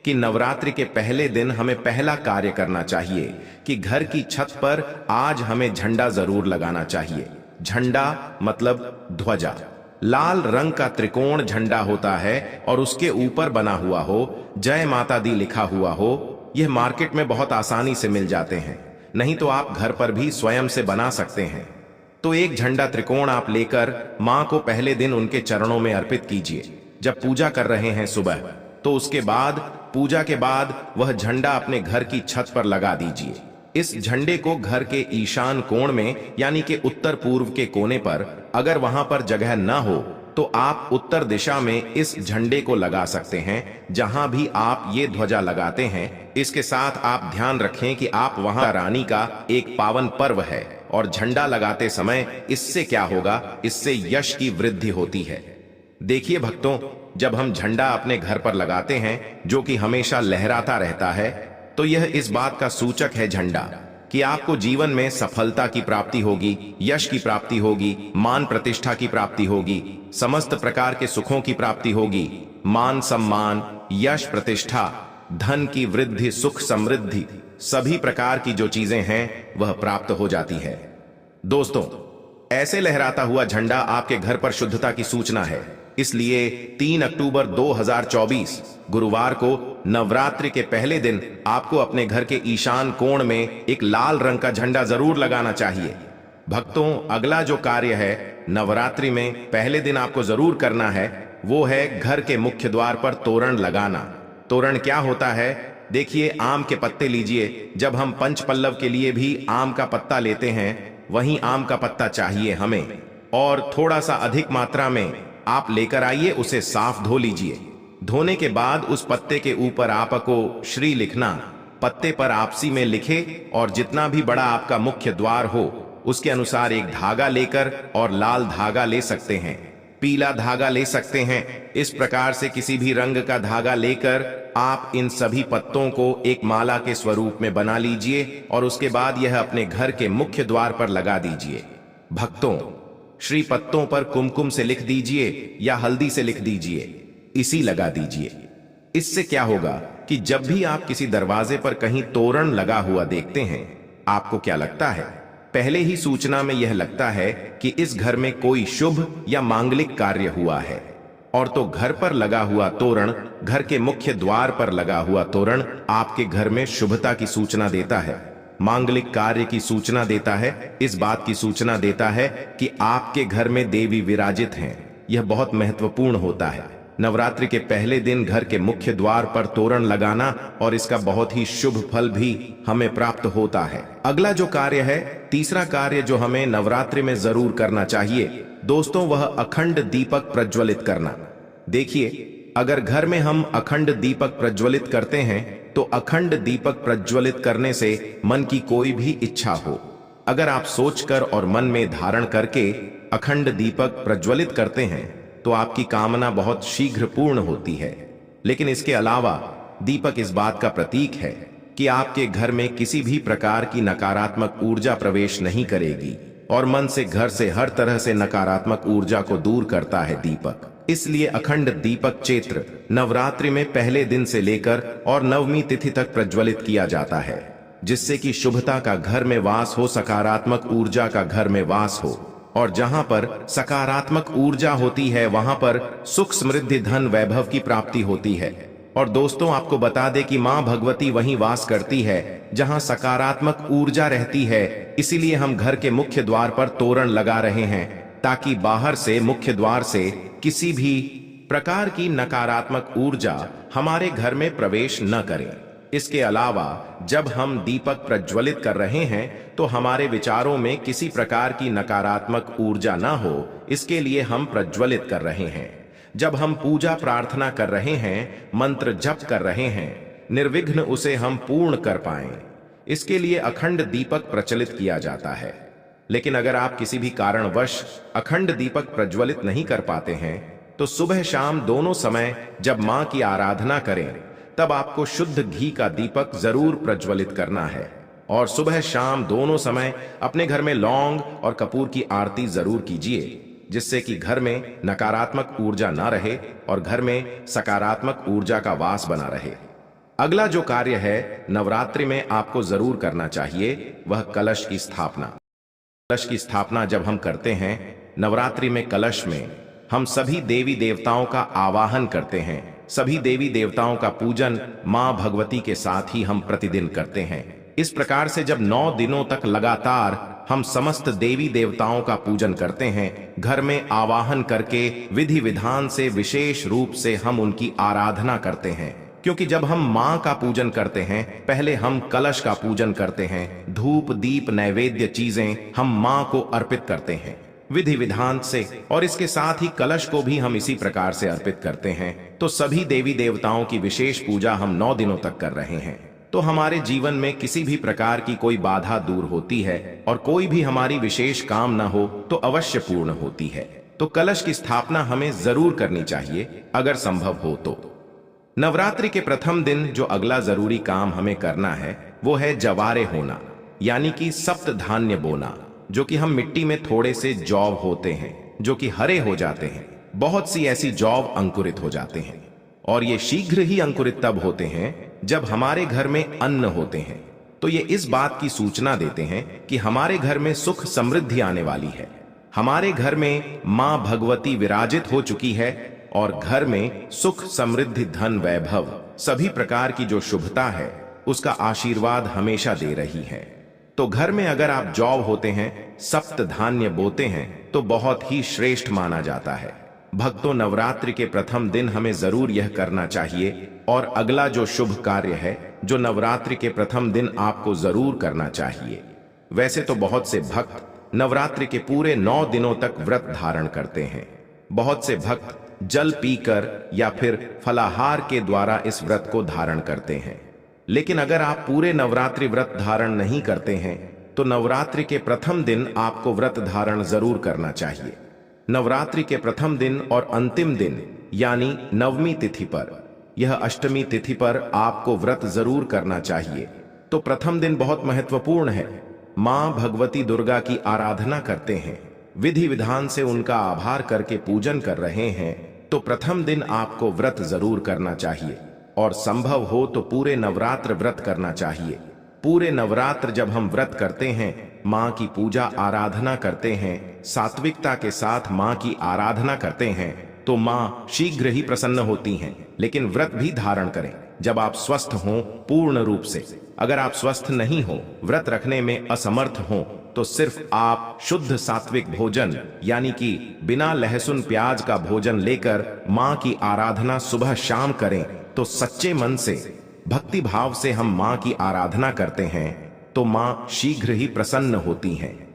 कि नवरात्रि के पहले दिन हमें पहला कार्य करना चाहिए कि घर की छत पर आज हमें झंडा जरूर लगाना चाहिए। झंडा मतलब ध्वजा। लाल रंग का त्रिकोण झंडा होता है और उसके ऊपर बना हुआ हो, जय माता दी लिखा हुआ हो। यह मार्केट में बहुत आसानी से मिल जाते हैं, नहीं तो आप घर पर भी स्वयं से बना सकते हैं। तो एक झंडा त्रिकोण आप लेकर मां को पहले दिन उनके चरणों में अर्पित कीजिए। जब पूजा कर रहे हैं सुबह, तो उसके बाद पूजा के बाद वह झंडा अपने घर की छत पर लगा दीजिए। इस झंडे को घर के ईशान कोण में यानी कि उत्तर पूर्व के कोने पर, अगर वहां पर जगह न हो तो आप उत्तर दिशा में इस झंडे को लगा सकते हैं। जहां भी आप ये ध्वजा लगाते हैं, इसके साथ आप ध्यान रखें कि आप वहां रानी का एक पावन पर्व है और झंडा लगाते समय इससे क्या होगा, इससे यश की वृद्धि होती है। देखिए भक्तों, जब हम झंडा अपने घर पर लगाते हैं जो कि हमेशा लहराता रहता है, तो यह इस बात का सूचक है झंडा कि आपको जीवन में सफलता की प्राप्ति होगी, यश की प्राप्ति होगी, मान प्रतिष्ठा की प्राप्ति होगी, समस्त प्रकार के सुखों की प्राप्ति होगी। मान सम्मान, यश प्रतिष्ठा, धन की वृद्धि, सुख समृद्धि, सभी प्रकार की जो चीजें हैं वह प्राप्त हो जाती है। दोस्तों, ऐसे लहराता हुआ झंडा आपके घर पर शुद्धता की सूचना है। इसलिए 3 अक्टूबर 2024 गुरुवार को नवरात्रि के पहले दिन आपको अपने घर के ईशान कोण में एक लाल रंग का झंडा जरूर लगाना चाहिए। भक्तों, अगला जो कार्य है नवरात्रि में पहले दिन आपको जरूर करना है, वो है घर के मुख्य द्वार पर तोरण लगाना। तोरण क्या होता है? देखिए, आम के पत्ते लीजिए। जब हम पंच पल्लव के लिए भी आम का पत्ता लेते हैं, वहीं आम का पत्ता चाहिए हमें, और थोड़ा सा अधिक मात्रा में आप लेकर आइए। उसे साफ धो लीजिए। धोने के बाद उस पत्ते के ऊपर आपको श्री लिखना। पत्ते पर आपसी में लिखे और जितना भी बड़ा आपका मुख्य द्वार हो उसके अनुसार एक धागा लेकर, और लाल धागा ले सकते हैं, पीला धागा ले सकते हैं। इस प्रकार से किसी भी रंग का धागा लेकर आप इन सभी पत्तों को एक माला के स्वरूप में बना लीजिए और उसके बाद यह अपने घर के मुख्य द्वार पर लगा दीजिए। भक्तों, श्री पत्तों पर कुमकुम से लिख दीजिए या हल्दी से लिख दीजिए, इसी लगा दीजिए। इससे क्या होगा कि जब भी आप किसी दरवाजे पर कहीं तोरण लगा हुआ देखते हैं, आपको क्या लगता है? पहले ही सूचना में यह लगता है कि इस घर में कोई शुभ या मांगलिक कार्य हुआ है। और तो घर पर लगा हुआ तोरण, घर के मुख्य द्वार पर लगा हुआ तोरण आपके घर में शुभता की सूचना देता है, मांगलिक कार्य की सूचना देता है, इस बात की सूचना देता है कि आपके घर में देवी विराजित हैं। यह बहुत महत्वपूर्ण होता है। नवरात्रि के पहले दिन घर के मुख्य द्वार पर तोरण लगाना, और इसका बहुत ही शुभ फल भी हमें प्राप्त होता है। अगला जो कार्य है, तीसरा कार्य जो हमें नवरात्रि में जरूर करना चाहिए दोस्तों, वह अखंड दीपक प्रज्वलित करना। देखिए, अगर घर में हम अखंड दीपक प्रज्वलित करते हैं, तो अखंड दीपक प्रज्वलित करने से मन की कोई भी इच्छा हो, अगर आप सोचकर और मन में धारण करके अखंड दीपक प्रज्वलित करते हैं, तो आपकी कामना बहुत शीघ्र पूर्ण होती है। लेकिन इसके अलावा दीपक इस बात का प्रतीक है कि आपके घर में किसी भी प्रकार की नकारात्मक ऊर्जा प्रवेश नहीं करेगी, और मन से, घर से हर तरह से नकारात्मक ऊर्जा को दूर करता है दीपक। इसलिए अखंड दीपक चैत्र नवरात्रि में पहले दिन से लेकर और नवमी तिथि तक प्रज्वलित किया जाता है, जिससे कि शुभता का घर में वास हो, सकारात्मक ऊर्जा का घर में वास हो। और जहां पर सकारात्मक ऊर्जा होती है, वहां पर सुख समृद्धि धन वैभव की प्राप्ति होती है। और दोस्तों, आपको बता दें कि मां भगवती वहीं वास करती है जहां सकारात्मक ऊर्जा रहती है। इसीलिए हम घर के मुख्य द्वार पर तोरण लगा रहे हैं, ताकि बाहर से, मुख्य द्वार से किसी भी प्रकार की नकारात्मक ऊर्जा हमारे घर में प्रवेश न करे। इसके अलावा जब हम दीपक प्रज्वलित कर रहे हैं, तो हमारे विचारों में किसी प्रकार की नकारात्मक ऊर्जा न हो, इसके लिए हम प्रज्वलित कर रहे हैं। जब हम पूजा प्रार्थना कर रहे हैं, मंत्र जप कर रहे हैं, निर्विघ्न उसे हम पूर्ण कर पाएं, इसके लिए अखंड दीपक प्रचलित किया जाता है। लेकिन अगर आप किसी भी कारणवश अखंड दीपक प्रज्वलित नहीं कर पाते हैं, तो सुबह शाम दोनों समय जब मां की आराधना करें, तब आपको शुद्ध घी का दीपक जरूर प्रज्वलित करना है। और सुबह शाम दोनों समय अपने घर में लौंग और कपूर की आरती जरूर कीजिए, जिससे कि घर में नकारात्मक ऊर्जा ना रहे और घर में सकारात्मक ऊर्जा का वास बना रहे। अगला जो कार्य है नवरात्रि में आपको जरूर करना चाहिए वह कलश की स्थापना। कलश की स्थापना जब हम करते हैं नवरात्रि में, कलश में हम सभी देवी देवताओं का आवाहन करते हैं। सभी देवी देवताओं का पूजन मां भगवती के साथ ही हम प्रतिदिन करते हैं। इस प्रकार से जब 9 दिनों तक लगातार हम समस्त देवी देवताओं का पूजन करते हैं, घर में आवाहन करके विधि विधान से विशेष रूप से हम उनकी आराधना करते हैं। क्योंकि जब हम मां का पूजन करते हैं पहले हम कलश का पूजन करते हैं, धूप दीप नैवेद्य चीजें हम मां को अर्पित करते हैं विधि विधान से, और इसके साथ ही कलश को भी हम इसी प्रकार से अर्पित करते हैं। तो सभी देवी देवताओं की विशेष पूजा हम 9 दिनों तक कर रहे हैं। तो हमारे जीवन में किसी भी प्रकार की कोई बाधा दूर होती है और कोई भी हमारी विशेष काम न हो तो अवश्य पूर्ण होती है। तो कलश की स्थापना हमें जरूर करनी चाहिए अगर संभव हो तो। नवरात्रि के प्रथम दिन जो अगला जरूरी काम हमें करना है वो है जवारे होना, यानी कि सप्त धान्य बोना, जो कि हम मिट्टी में थोड़े से जौ होते हैं जो कि हरे हो जाते हैं। बहुत सी ऐसी जौ अंकुरित हो जाते हैं और ये शीघ्र ही अंकुरित तब होते हैं जब हमारे घर में अन्न होते हैं। तो ये इस बात की सूचना देते हैं कि हमारे घर में सुख समृद्धि आने वाली है। हमारे घर में मां भगवती विराजित हो चुकी है और घर में सुख समृद्धि धन वैभव सभी प्रकार की जो शुभता है उसका आशीर्वाद हमेशा दे रही है। तो घर में अगर आप जौ होते हैं, सप्त धान्य बोते हैं तो बहुत ही श्रेष्ठ माना जाता है। भक्तों, नवरात्रि के प्रथम दिन हमें जरूर यह करना चाहिए। और अगला जो शुभ कार्य है जो नवरात्रि के प्रथम दिन आपको जरूर करना चाहिए। वैसे तो बहुत से भक्त नवरात्रि के पूरे 9 दिनों तक व्रत धारण करते हैं। बहुत से भक्त जल पीकर या फिर फलाहार के द्वारा इस व्रत को धारण करते हैं। लेकिन अगर आप पूरे नवरात्रि व्रत धारण नहीं करते हैं तो नवरात्रि के प्रथम दिन आपको व्रत धारण जरूर करना चाहिए। नवरात्रि के प्रथम दिन और अंतिम दिन यानी नवमी तिथि पर, यह अष्टमी तिथि पर आपको व्रत जरूर करना चाहिए। तो प्रथम दिन बहुत महत्वपूर्ण है। मां भगवती दुर्गा की आराधना करते हैं, विधि विधान से उनका आभार करके पूजन कर रहे हैं। तो प्रथम दिन आपको व्रत जरूर करना चाहिए और संभव हो तो पूरे नवरात्र व्रत करना चाहिए। पूरे नवरात्र जब हम व्रत करते हैं, मां की पूजा आराधना करते हैं, सात्विकता के साथ मां की आराधना करते हैं तो मां शीघ्र ही प्रसन्न होती हैं। लेकिन व्रत भी धारण करें जब आप स्वस्थ हों पूर्ण रूप से। अगर आप स्वस्थ नहीं हो, व्रत रखने में असमर्थ हो, तो सिर्फ आप शुद्ध सात्विक भोजन यानी कि बिना लहसुन प्याज का भोजन लेकर मां की आराधना सुबह शाम करें। तो सच्चे मन से भक्ति भाव से हम मां की आराधना करते हैं तो मां शीघ्र ही प्रसन्न होती हैं।